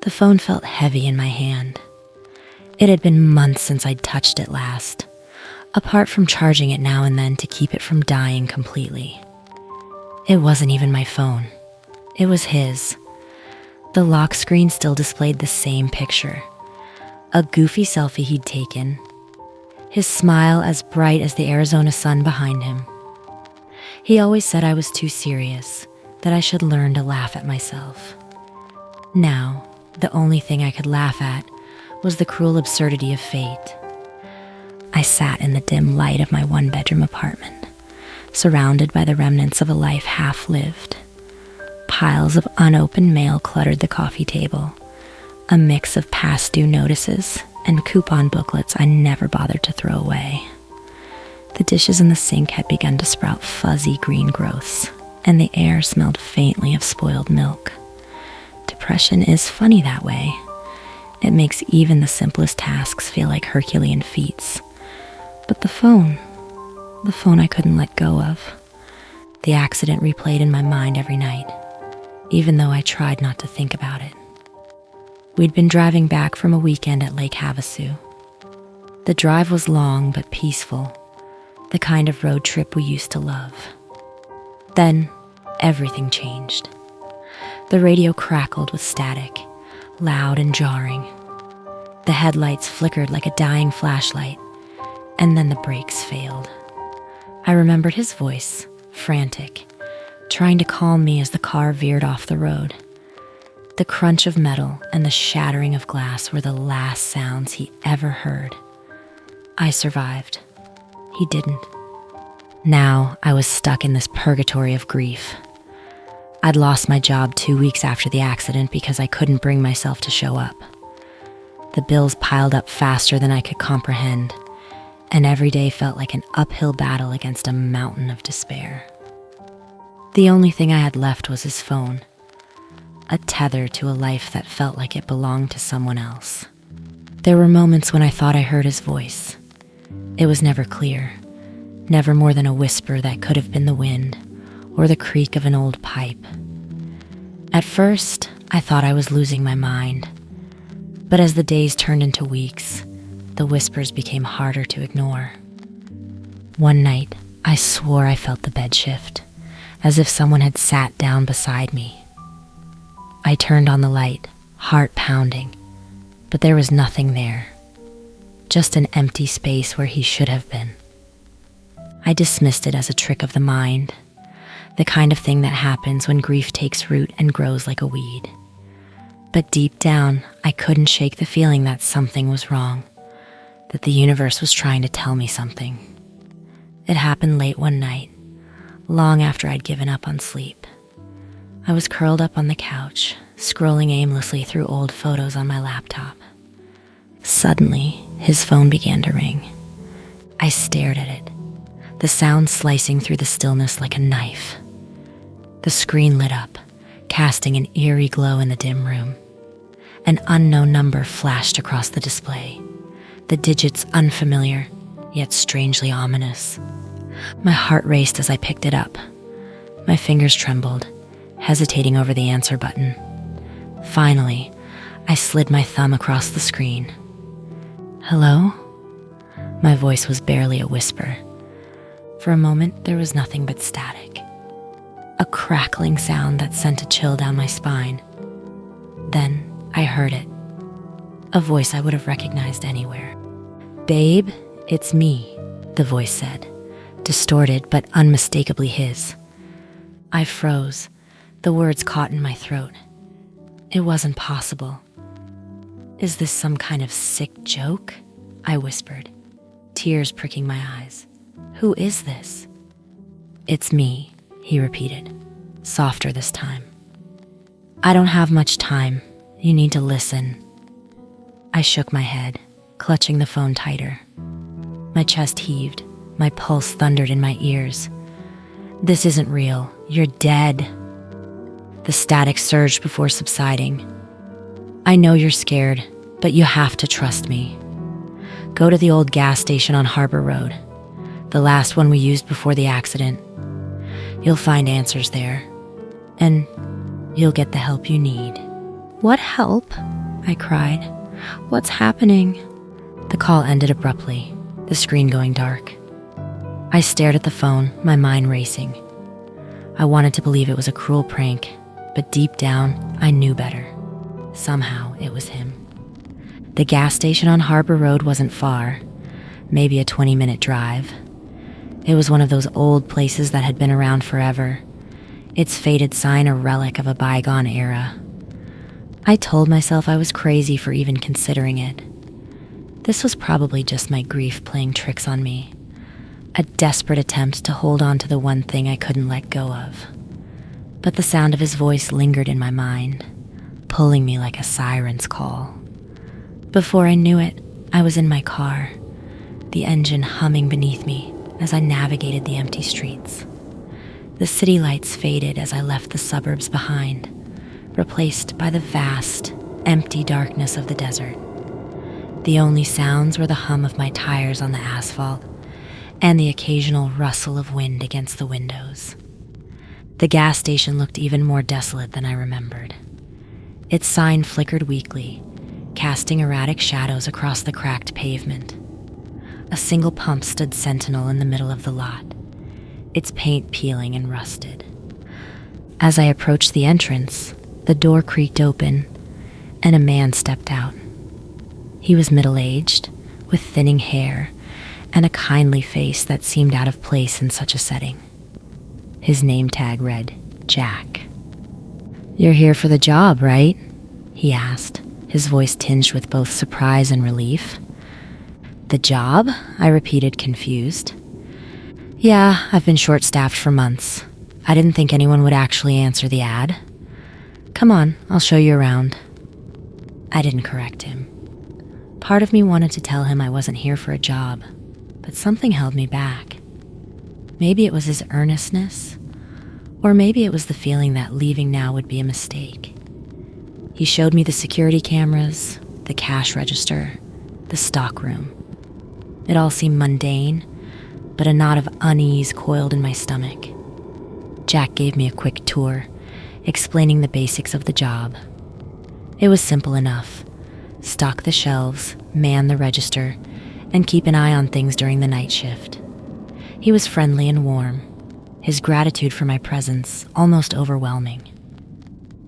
The phone felt heavy in my hand. It had been months since I'd touched it last, apart from charging it now and then to keep it from dying completely. It wasn't even my phone. It was his. The lock screen still displayed the same picture, a goofy selfie he'd taken, his smile as bright as the Arizona sun behind him. He always said I was too serious, that I should learn to laugh at myself. Now, the only thing I could laugh at was the cruel absurdity of fate. I sat in the dim light of my one-bedroom apartment, surrounded by the remnants of a life half-lived. Piles of unopened mail cluttered the coffee table, a mix of past due notices and coupon booklets I never bothered to throw away. The dishes in the sink had begun to sprout fuzzy green growths, and the air smelled faintly of spoiled milk. Depression is funny that way. It makes even the simplest tasks feel like Herculean feats. But the phone I couldn't let go of. The accident replayed in my mind every night, even though I tried not to think about it. We'd been driving back from a weekend at Lake Havasu. The drive was long but peaceful, the kind of road trip we used to love. Then, everything changed. The radio crackled with static, loud and jarring. The headlights flickered like a dying flashlight, and then the brakes failed. I remembered his voice, frantic, trying to calm me as the car veered off the road. The crunch of metal and the shattering of glass were the last sounds he ever heard. I survived. He didn't. Now I was stuck in this purgatory of grief. I'd lost my job 2 weeks after the accident because I couldn't bring myself to show up. The bills piled up faster than I could comprehend, and every day felt like an uphill battle against a mountain of despair. The only thing I had left was his phone, a tether to a life that felt like it belonged to someone else. There were moments when I thought I heard his voice. It was never clear, never more than a whisper that could have been the wind or the creak of an old pipe. At first, I thought I was losing my mind, but as the days turned into weeks, the whispers became harder to ignore. One night, I swore I felt the bed shift, as if someone had sat down beside me. I turned on the light, heart pounding, but there was nothing there, just an empty space where he should have been. I dismissed it as a trick of the mind, the kind of thing that happens when grief takes root and grows like a weed. But deep down, I couldn't shake the feeling that something was wrong, that the universe was trying to tell me something. It happened late one night, long after I'd given up on sleep. I was curled up on the couch, scrolling aimlessly through old photos on my laptop. Suddenly, his phone began to ring. I stared at it, the sound slicing through the stillness like a knife. The screen lit up, casting an eerie glow in the dim room. An unknown number flashed across the display, the digits unfamiliar, yet strangely ominous. My heart raced as I picked it up. My fingers trembled, hesitating over the answer button. Finally, I slid my thumb across the screen. "Hello?" My voice was barely a whisper. For a moment, there was nothing but static. A crackling sound that sent a chill down my spine. Then I heard it. A voice I would have recognized anywhere. "Babe, it's me," the voice said, distorted but unmistakably his. I froze, the words caught in my throat. It wasn't possible. "Is this some kind of sick joke?" I whispered, tears pricking my eyes. "Who is this?" "It's me," he repeated, softer this time. "I don't have much time. You need to listen." I shook my head, clutching the phone tighter. My chest heaved, my pulse thundered in my ears. "This isn't real. You're dead." The static surged before subsiding. "I know you're scared, but you have to trust me. Go to the old gas station on Harbor Road, the last one we used before the accident. You'll find answers there, and you'll get the help you need." "What help?" I cried. What's happening? The call ended abruptly, the screen going dark. I stared at the phone, my mind racing. I wanted to believe it was a cruel prank, but deep down, I knew better. Somehow, it was him. The gas station on Harbor Road wasn't far, maybe a 20-minute drive. It was one of those old places that had been around forever, its faded sign a relic of a bygone era. I told myself I was crazy for even considering it. This was probably just my grief playing tricks on me, a desperate attempt to hold on to the one thing I couldn't let go of. But the sound of his voice lingered in my mind, pulling me like a siren's call. Before I knew it, I was in my car, the engine humming beneath me as I navigated the empty streets. The city lights faded as I left the suburbs behind, replaced by the vast, empty darkness of the desert. The only sounds were the hum of my tires on the asphalt and the occasional rustle of wind against the windows. The gas station looked even more desolate than I remembered. Its sign flickered weakly, casting erratic shadows across the cracked pavement. A single pump stood sentinel in the middle of the lot, its paint peeling and rusted. As I approached the entrance, the door creaked open, and a man stepped out. He was middle-aged, with thinning hair, and a kindly face that seemed out of place in such a setting. His name tag read, Jack. "You're here for the job, right?" he asked, his voice tinged with both surprise and relief. "The job?" I repeated, confused. "Yeah, I've been short-staffed for months. I didn't think anyone would actually answer the ad. Come on, I'll show you around." I didn't correct him. Part of me wanted to tell him I wasn't here for a job, but something held me back. Maybe it was his earnestness, or maybe it was the feeling that leaving now would be a mistake. He showed me the security cameras, the cash register, the stockroom. It all seemed mundane, but a knot of unease coiled in my stomach. Jack gave me a quick tour, explaining the basics of the job. It was simple enough. Stock the shelves, man the register, and keep an eye on things during the night shift. He was friendly and warm, his gratitude for my presence almost overwhelming.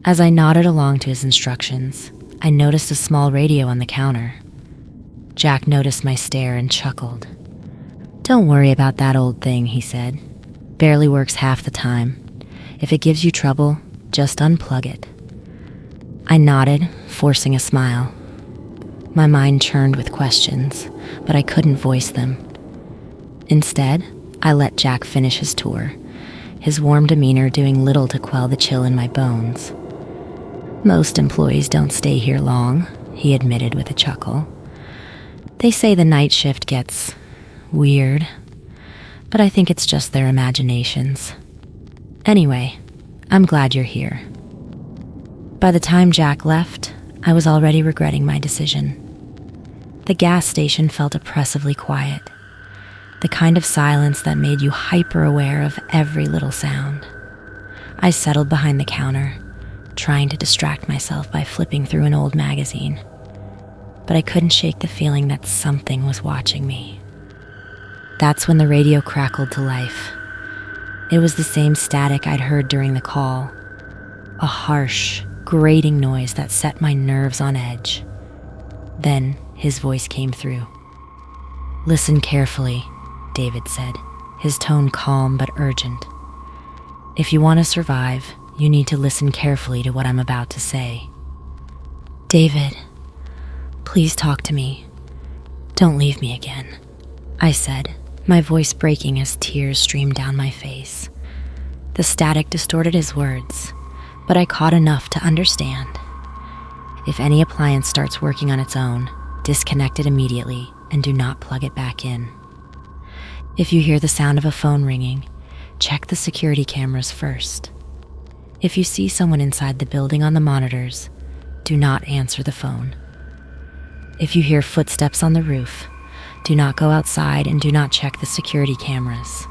As I nodded along to his instructions, I noticed a small radio on the counter. Jack noticed my stare and chuckled. "Don't worry about that old thing," he said. "Barely works half the time. If it gives you trouble, just unplug it." I nodded, forcing a smile. My mind churned with questions, but I couldn't voice them. Instead, I let Jack finish his tour, his warm demeanor doing little to quell the chill in my bones. "Most employees don't stay here long," he admitted with a chuckle. "They say the night shift gets weird, but I think it's just their imaginations. Anyway, I'm glad you're here." By the time Jack left, I was already regretting my decision. The gas station felt oppressively quiet, the kind of silence that made you hyper-aware of every little sound. I settled behind the counter, trying to distract myself by flipping through an old magazine, but I couldn't shake the feeling that something was watching me. That's when the radio crackled to life. It was the same static I'd heard during the call, a harsh, grating noise that set my nerves on edge. Then his voice came through. "Listen carefully," David said, his tone calm but urgent. "If you want to survive, you need to listen carefully to what I'm about to say." "David, please talk to me. Don't leave me again," I said, my voice breaking as tears streamed down my face. The static distorted his words, but I caught enough to understand. If any appliance starts working on its own, disconnect it immediately and do not plug it back in. If you hear the sound of a phone ringing, check the security cameras first. If you see someone inside the building on the monitors, do not answer the phone. If you hear footsteps on the roof, do not go outside and do not check the security cameras.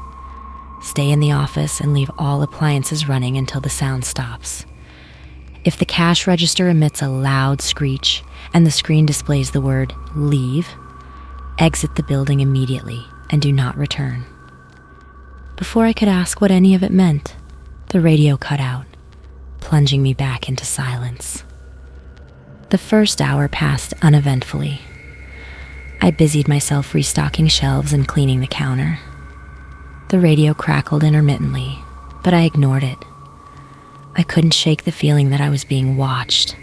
Stay in the office and leave all appliances running until the sound stops. If the cash register emits a loud screech and the screen displays the word "leave," exit the building immediately and do not return. Before I could ask what any of it meant, the radio cut out, plunging me back into silence. The first hour passed uneventfully. I busied myself restocking shelves and cleaning the counter. The radio crackled intermittently, but I ignored it. I couldn't shake the feeling that I was being watched,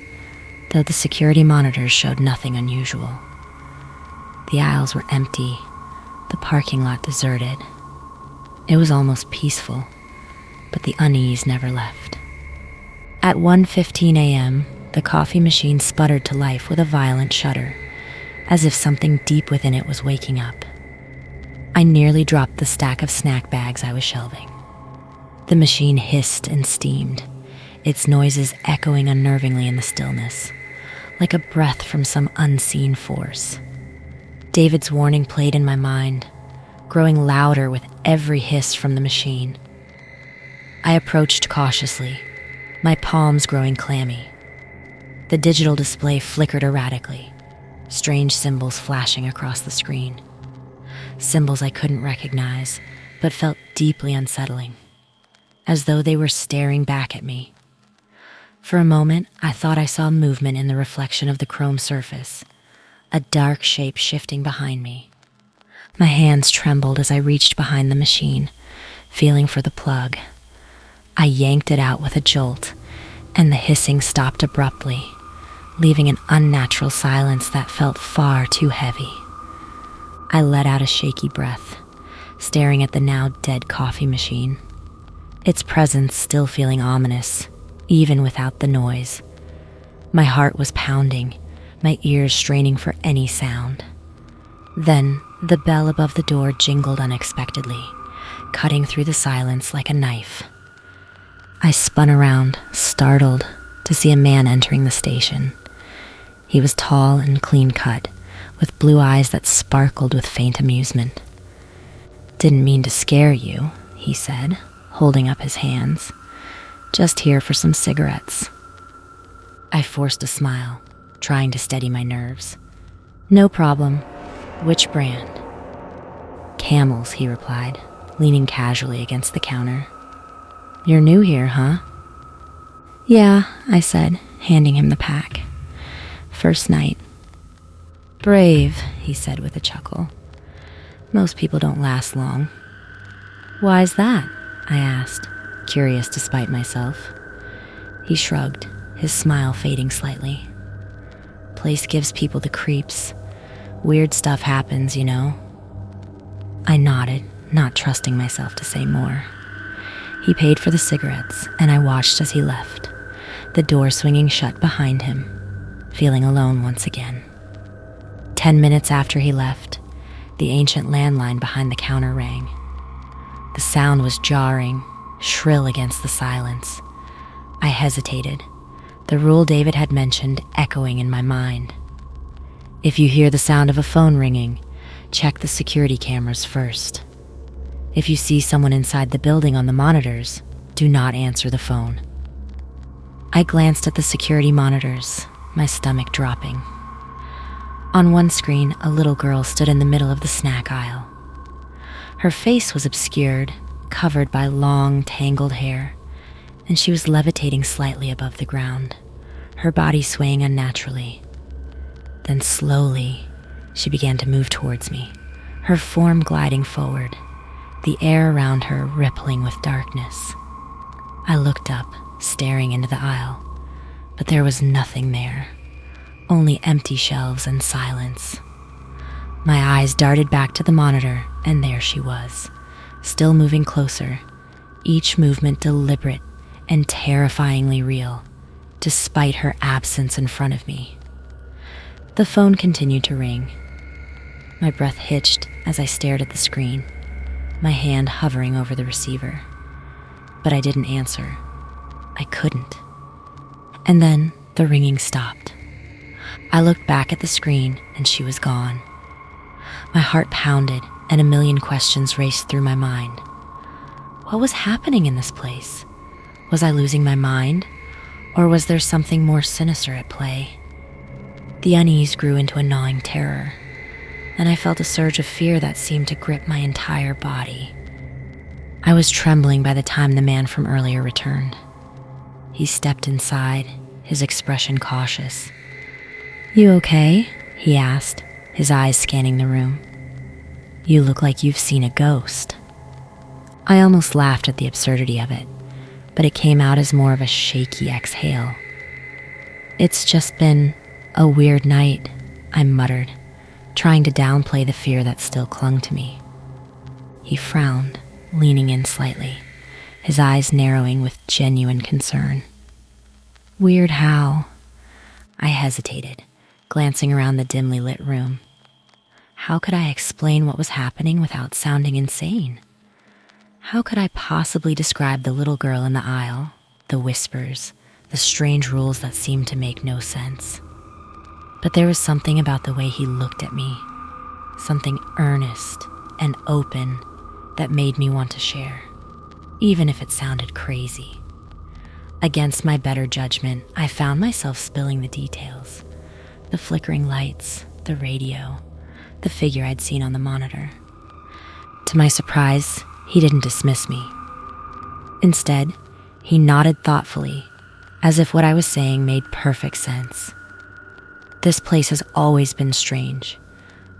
though the security monitors showed nothing unusual. The aisles were empty, the parking lot deserted. It was almost peaceful, but the unease never left. At 1:15 a.m., the coffee machine sputtered to life with a violent shudder, as if something deep within it was waking up. I nearly dropped the stack of snack bags I was shelving. The machine hissed and steamed, its noises echoing unnervingly in the stillness, like a breath from some unseen force. David's warning played in my mind, growing louder with every hiss from the machine. I approached cautiously, my palms growing clammy. The digital display flickered erratically, strange symbols flashing across the screen. Symbols I couldn't recognize, but felt deeply unsettling, as though they were staring back at me. For a moment, I thought I saw movement in the reflection of the chrome surface, a dark shape shifting behind me. My hands trembled as I reached behind the machine, feeling for the plug. I yanked it out with a jolt, and the hissing stopped abruptly, leaving an unnatural silence that felt far too heavy. I let out a shaky breath, staring at the now dead coffee machine, its presence still feeling ominous, even without the noise. My heart was pounding, my ears straining for any sound. Then, the bell above the door jingled unexpectedly, cutting through the silence like a knife. I spun around, startled, to see a man entering the station. He was tall and clean-cut, with blue eyes that sparkled with faint amusement. "Didn't mean to scare you," he said, holding up his hands. "Just here for some cigarettes." I forced a smile, trying to steady my nerves. "No problem. Which brand?" "Camels," he replied, leaning casually against the counter. "You're new here, huh?" "Yeah," I said, handing him the pack. "First night." "Brave," he said with a chuckle. "Most people don't last long." "Why's that?" I asked, curious despite myself. He shrugged, his smile fading slightly. "Place gives people the creeps. Weird stuff happens, you know." I nodded, not trusting myself to say more. He paid for the cigarettes, and I watched as he left, the door swinging shut behind him, feeling alone once again. 10 minutes after he left, the ancient landline behind the counter rang. The sound was jarring, shrill against the silence. I hesitated, the rule David had mentioned echoing in my mind. If you hear the sound of a phone ringing, check the security cameras first. If you see someone inside the building on the monitors, do not answer the phone. I glanced at the security monitors, my stomach dropping. On one screen, a little girl stood in the middle of the snack aisle. Her face was obscured, covered by long, tangled hair, and she was levitating slightly above the ground, her body swaying unnaturally. Then slowly, she began to move towards me, her form gliding forward, the air around her rippling with darkness. I looked up, staring into the aisle, but there was nothing there, only empty shelves and silence. My eyes darted back to the monitor, and there she was, still moving closer, each movement deliberate and terrifyingly real, despite her absence in front of me. The phone continued to ring. My breath hitched as I stared at the screen, my hand hovering over the receiver. But I didn't answer. I couldn't. And then the ringing stopped. I looked back at the screen, and she was gone. My heart pounded, and a million questions raced through my mind. What was happening in this place? Was I losing my mind? Or was there something more sinister at play? The unease grew into a gnawing terror, and I felt a surge of fear that seemed to grip my entire body. I was trembling by the time the man from earlier returned. He stepped inside, his expression cautious. "You okay?" he asked, his eyes scanning the room. "You look like you've seen a ghost." I almost laughed at the absurdity of it, but it came out as more of a shaky exhale. "It's just been a weird night," I muttered, trying to downplay the fear that still clung to me. He frowned, leaning in slightly, his eyes narrowing with genuine concern. "Weird how?" I hesitated, glancing around the dimly lit room. How could I explain what was happening without sounding insane? How could I possibly describe the little girl in the aisle, the whispers, the strange rules that seemed to make no sense? But there was something about the way he looked at me, something earnest and open that made me want to share, even if it sounded crazy. Against my better judgment, I found myself spilling the details, the flickering lights, the radio, the figure I'd seen on the monitor. To my surprise, he didn't dismiss me. Instead, he nodded thoughtfully, as if what I was saying made perfect sense. This place has always been strange.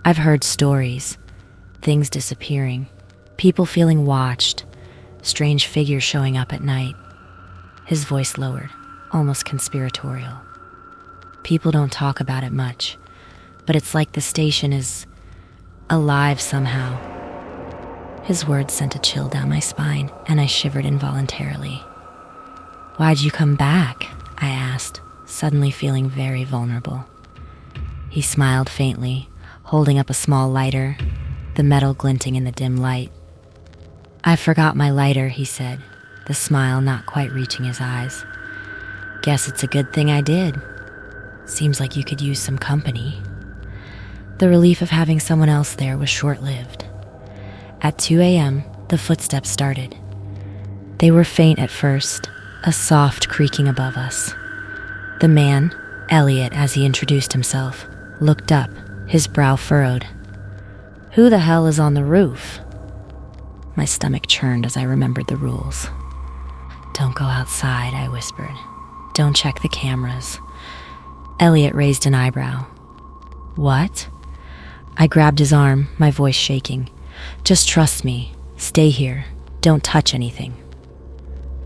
I've heard stories, things disappearing, people feeling watched, strange figures showing up at night. His voice lowered, almost conspiratorial. People don't talk about it much, but it's like the station is alive somehow. His words sent a chill down my spine, and I shivered involuntarily. "Why'd you come back?" I asked, suddenly feeling very vulnerable. He smiled faintly, holding up a small lighter, the metal glinting in the dim light. "I forgot my lighter," he said, the smile not quite reaching his eyes. "Guess it's a good thing I did. Seems like you could use some company." The relief of having someone else there was short-lived. At 2 a.m., the footsteps started. They were faint at first, a soft creaking above us. The man, Elliot as he introduced himself, looked up, his brow furrowed. "Who the hell is on the roof?" My stomach churned as I remembered the rules. "Don't go outside," I whispered. "Don't check the cameras." Elliot raised an eyebrow. "What?" I grabbed his arm, my voice shaking. "Just trust me. Stay here. Don't touch anything."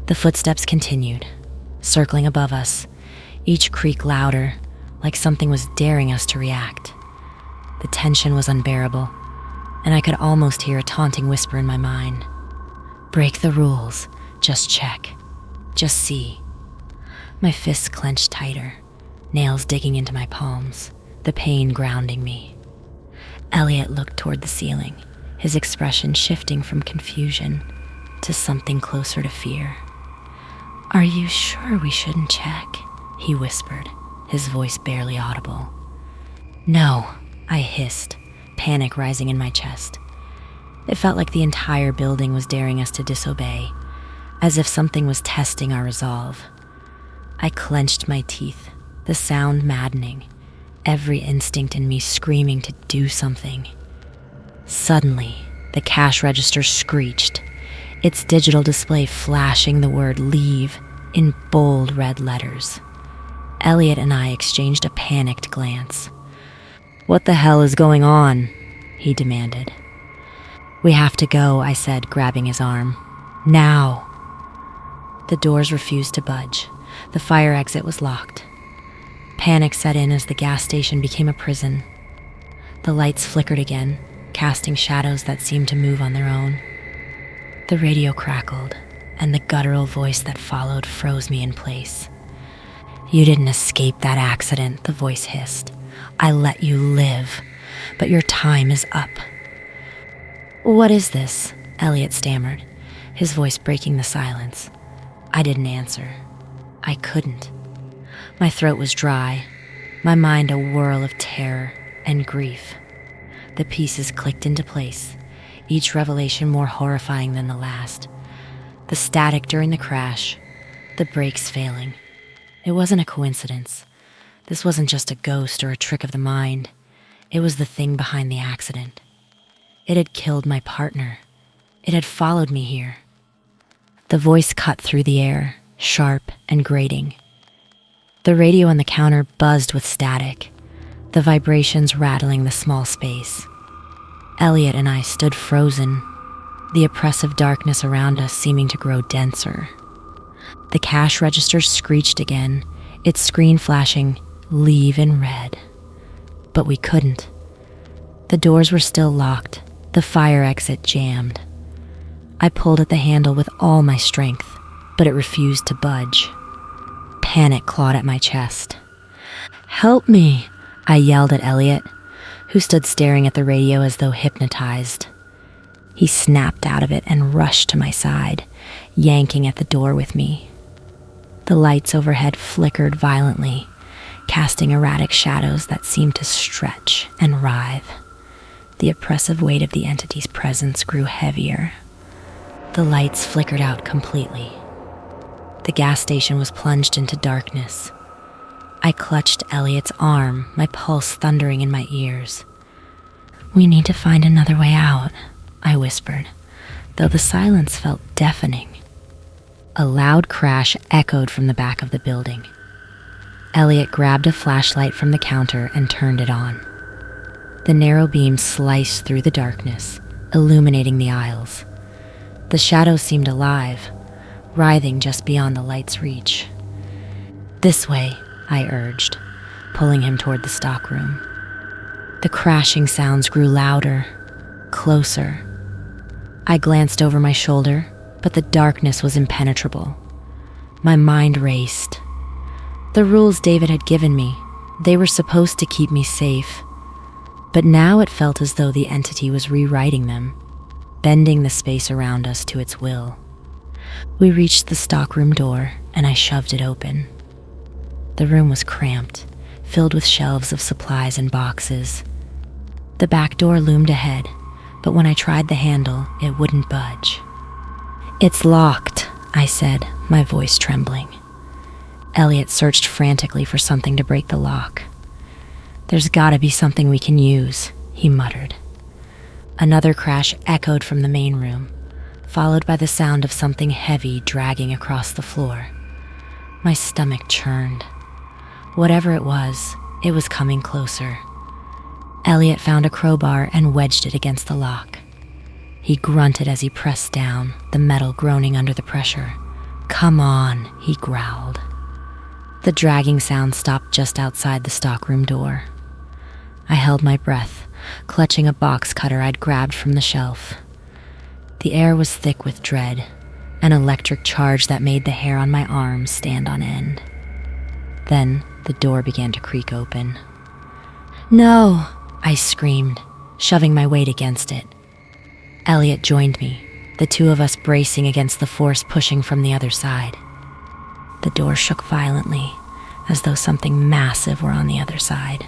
The footsteps continued, circling above us, each creak louder, like something was daring us to react. The tension was unbearable, and I could almost hear a taunting whisper in my mind. "Break the rules. Just check. Just see." My fists clenched tighter, nails digging into my palms, the pain grounding me. Elliot looked toward the ceiling, his expression shifting from confusion to something closer to fear. "Are you sure we shouldn't check?" he whispered, his voice barely audible. "No," I hissed, panic rising in my chest. It felt like the entire building was daring us to disobey, as if something was testing our resolve. I clenched my teeth, the sound maddening, every instinct in me screaming to do something. Suddenly, the cash register screeched, its digital display flashing the word "leave" in bold red letters. Elliot and I exchanged a panicked glance. "What the hell is going on?" he demanded. "We have to go," I said, grabbing his arm. "Now!" The doors refused to budge. The fire exit was locked. Panic set in as the gas station became a prison. The lights flickered again, casting shadows that seemed to move on their own. The radio crackled, and the guttural voice that followed froze me in place. "You didn't escape that accident," the voice hissed. "I let you live, but your time is up." "What is this?" Elliot stammered, his voice breaking the silence. I didn't answer. I couldn't. My throat was dry, my mind a whirl of terror and grief. The pieces clicked into place, each revelation more horrifying than the last. The static during the crash, the brakes failing, It wasn't a coincidence. This wasn't just a ghost or a trick of the mind. It was the thing behind the accident. It had killed my partner. It had followed me here. The voice cut through the air, sharp and grating. The radio on the counter buzzed with static, the vibrations rattling the small space. Elliot and I stood frozen, the oppressive darkness around us seeming to grow denser. The cash register screeched again, its screen flashing, "Leave" in red. But we couldn't. The doors were still locked, the fire exit jammed. I pulled at the handle with all my strength, but it refused to budge. Panic clawed at my chest. "Help me," I yelled at Elliot, who stood staring at the radio as though hypnotized. He snapped out of it and rushed to my side, yanking at the door with me. The lights overhead flickered violently, casting erratic shadows that seemed to stretch and writhe. The oppressive weight of the entity's presence grew heavier. The lights flickered out completely. The gas station was plunged into darkness. I clutched Elliot's arm, my pulse thundering in my ears. "We need to find another way out," I whispered, though the silence felt deafening. A loud crash echoed from the back of the building. Elliot grabbed a flashlight from the counter and turned it on. The narrow beam sliced through the darkness, illuminating the aisles. The shadows seemed alive, writhing just beyond the light's reach. "This way," I urged, pulling him toward the stockroom. The crashing sounds grew louder, closer. I glanced over my shoulder, but the darkness was impenetrable. My mind raced. The rules David had given me, they were supposed to keep me safe. But now it felt as though the entity was rewriting them, bending the space around us to its will. We reached the stockroom door, and I shoved it open. The room was cramped, filled with shelves of supplies and boxes. The back door loomed ahead, but when I tried the handle, it wouldn't budge. "It's locked," I said, my voice trembling. Elliot searched frantically for something to break the lock. "There's gotta be something we can use," he muttered. Another crash echoed from the main room, followed by the sound of something heavy dragging across the floor. My stomach churned. Whatever it was coming closer. Elliot found a crowbar and wedged it against the lock. He grunted as he pressed down, the metal groaning under the pressure. "Come on," he growled. The dragging sound stopped just outside the stockroom door. I held my breath, clutching a box cutter I'd grabbed from the shelf. The air was thick with dread, an electric charge that made the hair on my arms stand on end. Then the door began to creak open. "No!" I screamed, shoving my weight against it. Elliot joined me, the two of us bracing against the force pushing from the other side. The door shook violently, as though something massive were on the other side.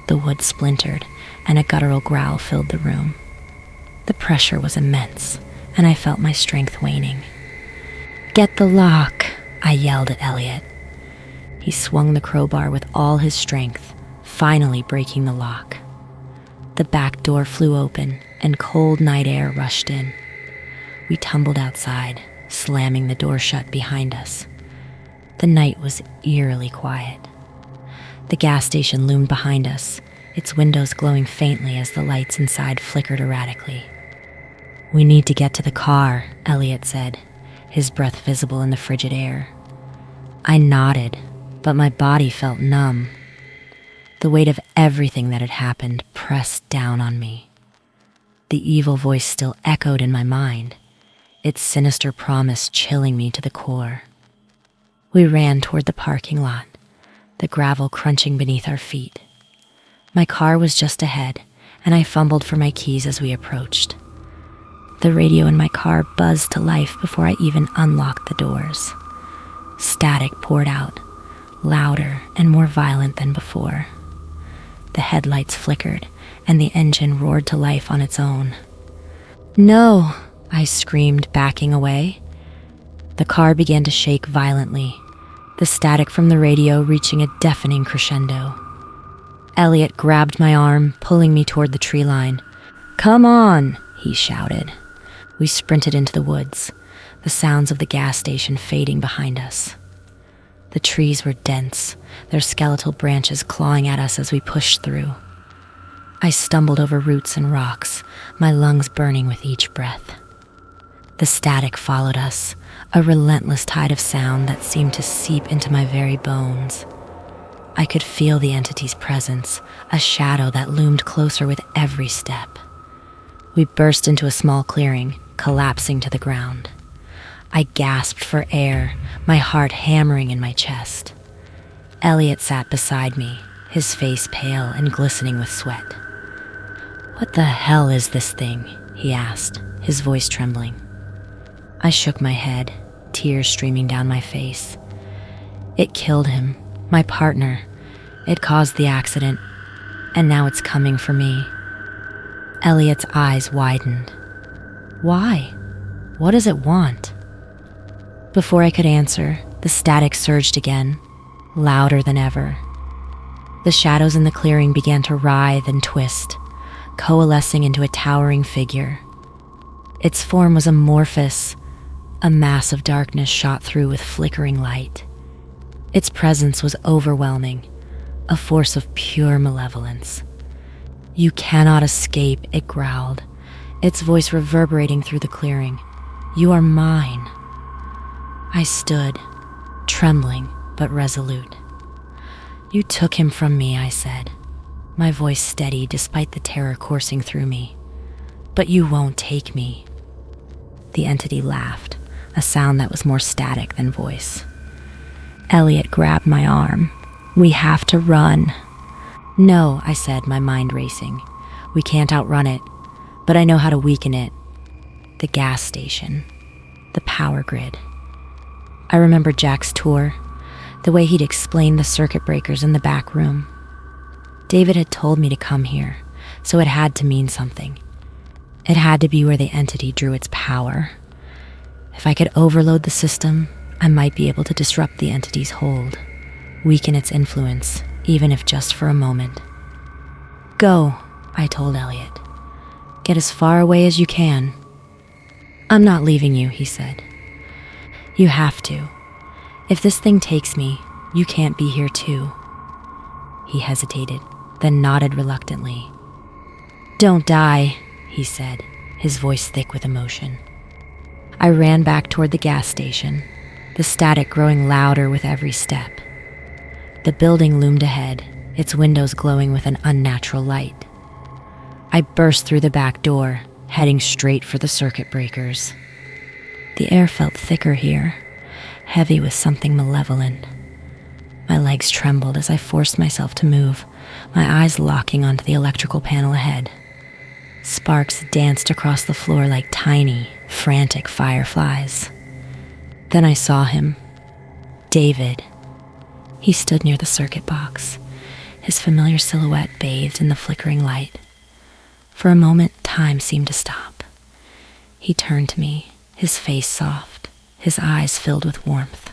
The wood splintered, and a guttural growl filled the room. The pressure was immense, and I felt my strength waning. "Get the lock," I yelled at Elliot. He swung the crowbar with all his strength, finally breaking the lock. The back door flew open, and cold night air rushed in. We tumbled outside, slamming the door shut behind us. The night was eerily quiet. The gas station loomed behind us, its windows glowing faintly as the lights inside flickered erratically. "We need to get to the car," Elliot said, his breath visible in the frigid air. I nodded, but my body felt numb. The weight of everything that had happened pressed down on me. The evil voice still echoed in my mind, its sinister promise chilling me to the core. We ran toward the parking lot, the gravel crunching beneath our feet. My car was just ahead, and I fumbled for my keys as we approached. The radio in my car buzzed to life before I even unlocked the doors. Static poured out, louder and more violent than before. The headlights flickered, and the engine roared to life on its own. "No!" I screamed, backing away. The car began to shake violently, the static from the radio reaching a deafening crescendo. Elliot grabbed my arm, pulling me toward the tree line. "Come on," he shouted. We sprinted into the woods, the sounds of the gas station fading behind us. The trees were dense, their skeletal branches clawing at us as we pushed through. I stumbled over roots and rocks, my lungs burning with each breath. The static followed us, a relentless tide of sound that seemed to seep into my very bones. I could feel the entity's presence, a shadow that loomed closer with every step. We burst into a small clearing, collapsing to the ground. I gasped for air, my heart hammering in my chest. Elliot sat beside me, his face pale and glistening with sweat. "What the hell is this thing?" he asked, his voice trembling. I shook my head, tears streaming down my face. It killed him, my partner. It caused the accident, and now it's coming for me. Elliot's eyes widened. Why? What does it want? Before I could answer, the static surged again, louder than ever. The shadows in the clearing began to writhe and twist, coalescing into a towering figure. Its form was amorphous, a mass of darkness shot through with flickering light. Its presence was overwhelming, a force of pure malevolence. "You cannot escape," it growled, its voice reverberating through the clearing. "You are mine." I stood, trembling but resolute. "You took him from me," I said, my voice steady despite the terror coursing through me. "But you won't take me." The entity laughed, a sound that was more static than voice. Elliot grabbed my arm. "We have to run." "No," I said, my mind racing. "We can't outrun it, but I know how to weaken it." The gas station, the power grid. I remember Jack's tour, the way he'd explained the circuit breakers in the back room. David had told me to come here, so it had to mean something. It had to be where the entity drew its power. If I could overload the system, I might be able to disrupt the entity's hold, weaken its influence, even if just for a moment. "Go," I told Elliot. "Get as far away as you can." "I'm not leaving you," he said. "You have to. If this thing takes me, you can't be here too." He hesitated, then nodded reluctantly. "Don't die," he said, his voice thick with emotion. I ran back toward the gas station, the static growing louder with every step. The building loomed ahead, its windows glowing with an unnatural light. I burst through the back door, heading straight for the circuit breakers. The air felt thicker here, heavy with something malevolent. My legs trembled as I forced myself to move, my eyes locking onto the electrical panel ahead. Sparks danced across the floor like tiny, frantic fireflies. Then I saw him. David. He stood near the circuit box, his familiar silhouette bathed in the flickering light. For a moment, time seemed to stop. He turned to me, his face soft, his eyes filled with warmth.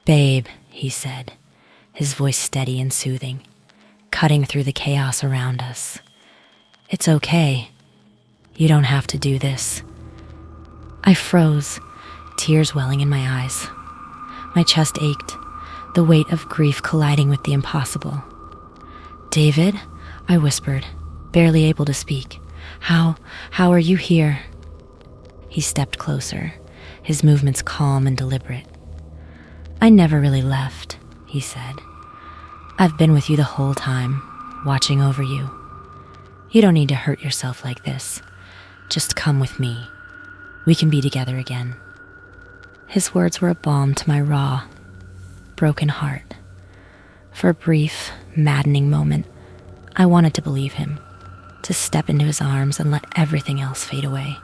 "Babe," he said, his voice steady and soothing, cutting through the chaos around us. "It's okay. You don't have to do this." I froze, tears welling in my eyes. My chest ached, the weight of grief colliding with the impossible. "David," I whispered, barely able to speak. How are you here?" He stepped closer, his movements calm and deliberate. "I never really left," he said. "I've been with you the whole time, watching over you. You don't need to hurt yourself like this. Just come with me. We can be together again." His words were a balm to my raw, broken heart. For a brief, maddening moment, I wanted to believe him, to step into his arms and let everything else fade away.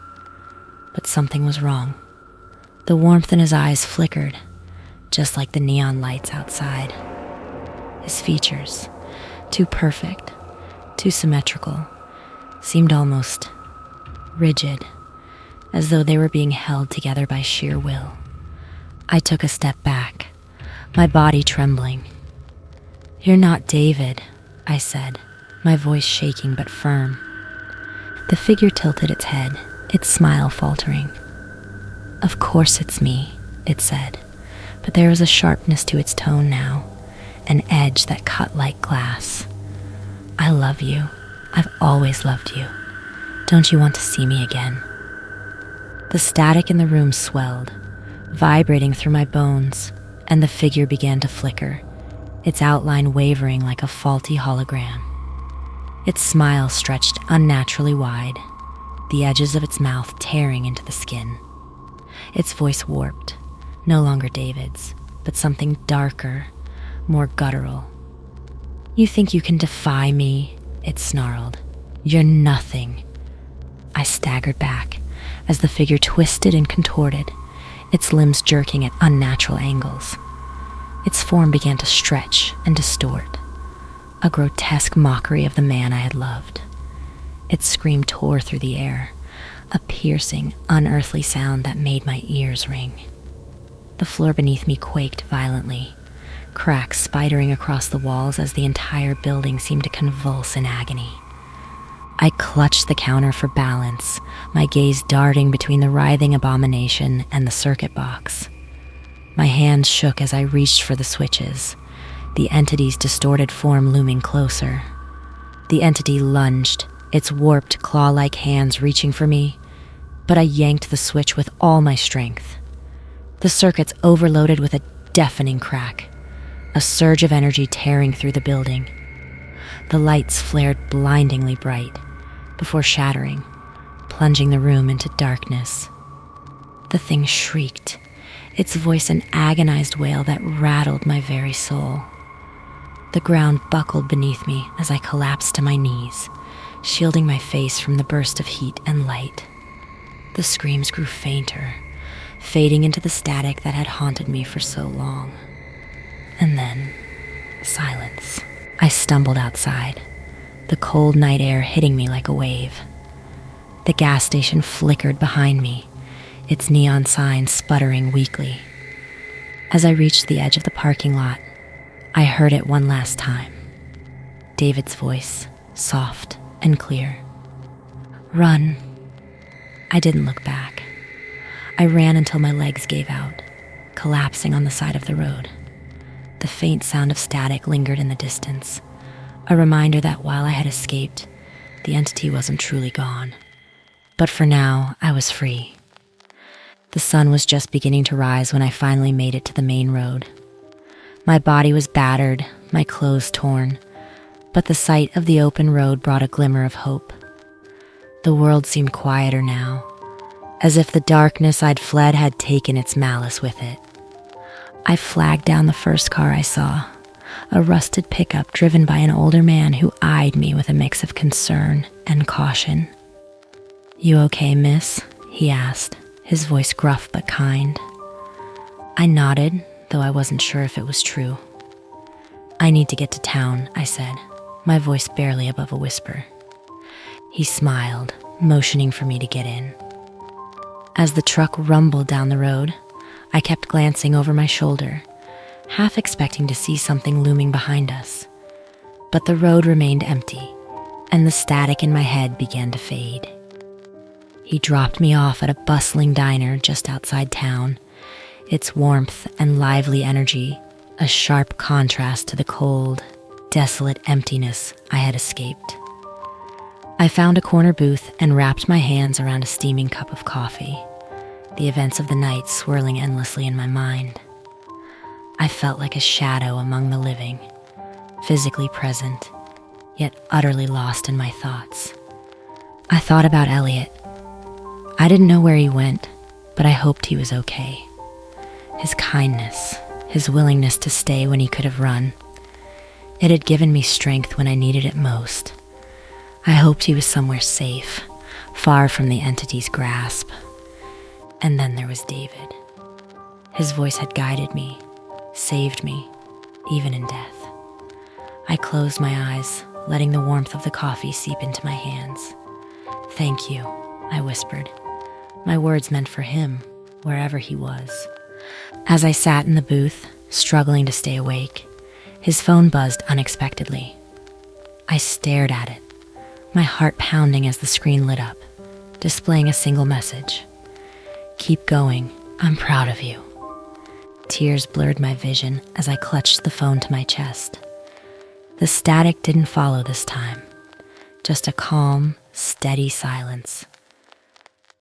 But something was wrong. The warmth in his eyes flickered, just like the neon lights outside. His features, too perfect, too symmetrical, seemed almost rigid, as though they were being held together by sheer will. I took a step back, my body trembling. "You're not David," I said, my voice shaking but firm. The figure tilted its head, its smile faltering. "Of course it's me," it said, but there was a sharpness to its tone now, an edge that cut like glass. "I love you. I've always loved you. Don't you want to see me again?" The static in the room swelled, vibrating through my bones, and the figure began to flicker, its outline wavering like a faulty hologram. Its smile stretched unnaturally wide, the edges of its mouth tearing into the skin. Its voice warped, no longer David's, but something darker, more guttural. "You think you can defy me?" it snarled. "You're nothing." I staggered back as the figure twisted and contorted, its limbs jerking at unnatural angles. Its form began to stretch and distort, a grotesque mockery of the man I had loved. Its scream tore through the air, a piercing, unearthly sound that made my ears ring. The floor beneath me quaked violently, cracks spidering across the walls as the entire building seemed to convulse in agony. I clutched the counter for balance, my gaze darting between the writhing abomination and the circuit box. My hands shook as I reached for the switches, the entity's distorted form looming closer. The entity lunged, its warped claw-like hands reaching for me, but I yanked the switch with all my strength. The circuits overloaded with a deafening crack, a surge of energy tearing through the building. The lights flared blindingly bright, before shattering, plunging the room into darkness. The thing shrieked, its voice an agonized wail that rattled my very soul. The ground buckled beneath me as I collapsed to my knees, shielding my face from the burst of heat and light. The screams grew fainter, fading into the static that had haunted me for so long. And then, silence. I stumbled outside, the cold night air hitting me like a wave. The gas station flickered behind me, its neon sign sputtering weakly. As I reached the edge of the parking lot, I heard it one last time. David's voice, soft and clear. "Run." I didn't look back. I ran until my legs gave out, collapsing on the side of the road. The faint sound of static lingered in the distance, a reminder that while I had escaped, the entity wasn't truly gone. But for now, I was free. The sun was just beginning to rise when I finally made it to the main road. My body was battered, my clothes torn, but the sight of the open road brought a glimmer of hope. The world seemed quieter now, as if the darkness I'd fled had taken its malice with it. I flagged down the first car I saw, a rusted pickup driven by an older man who eyed me with a mix of concern and caution. "You okay, miss?" he asked, his voice gruff but kind. I nodded, though I wasn't sure if it was true. "I need to get to town," I said, my voice barely above a whisper. He smiled, motioning for me to get in. As the truck rumbled down the road, I kept glancing over my shoulder, half expecting to see something looming behind us. But the road remained empty, and the static in my head began to fade. He dropped me off at a bustling diner just outside town, its warmth and lively energy a sharp contrast to the cold, desolate emptiness I had escaped. I found a corner booth and wrapped my hands around a steaming cup of coffee, the events of the night swirling endlessly in my mind. I felt like a shadow among the living, physically present, yet utterly lost in my thoughts. I thought about Elliot. I didn't know where he went, but I hoped he was okay. His kindness, his willingness to stay when he could have run. It had given me strength when I needed it most. I hoped he was somewhere safe, far from the entity's grasp. And then there was David. His voice had guided me, saved me, even in death. I closed my eyes, letting the warmth of the coffee seep into my hands. "Thank you," I whispered, my words meant for him, wherever he was. As I sat in the booth, Struggling to stay awake, his phone buzzed unexpectedly. I stared at it, my heart pounding as the screen lit up, displaying a single message. "Keep going, I'm proud of you." Tears blurred my vision as I clutched the phone to my chest. The static didn't follow this time, just a calm, steady silence.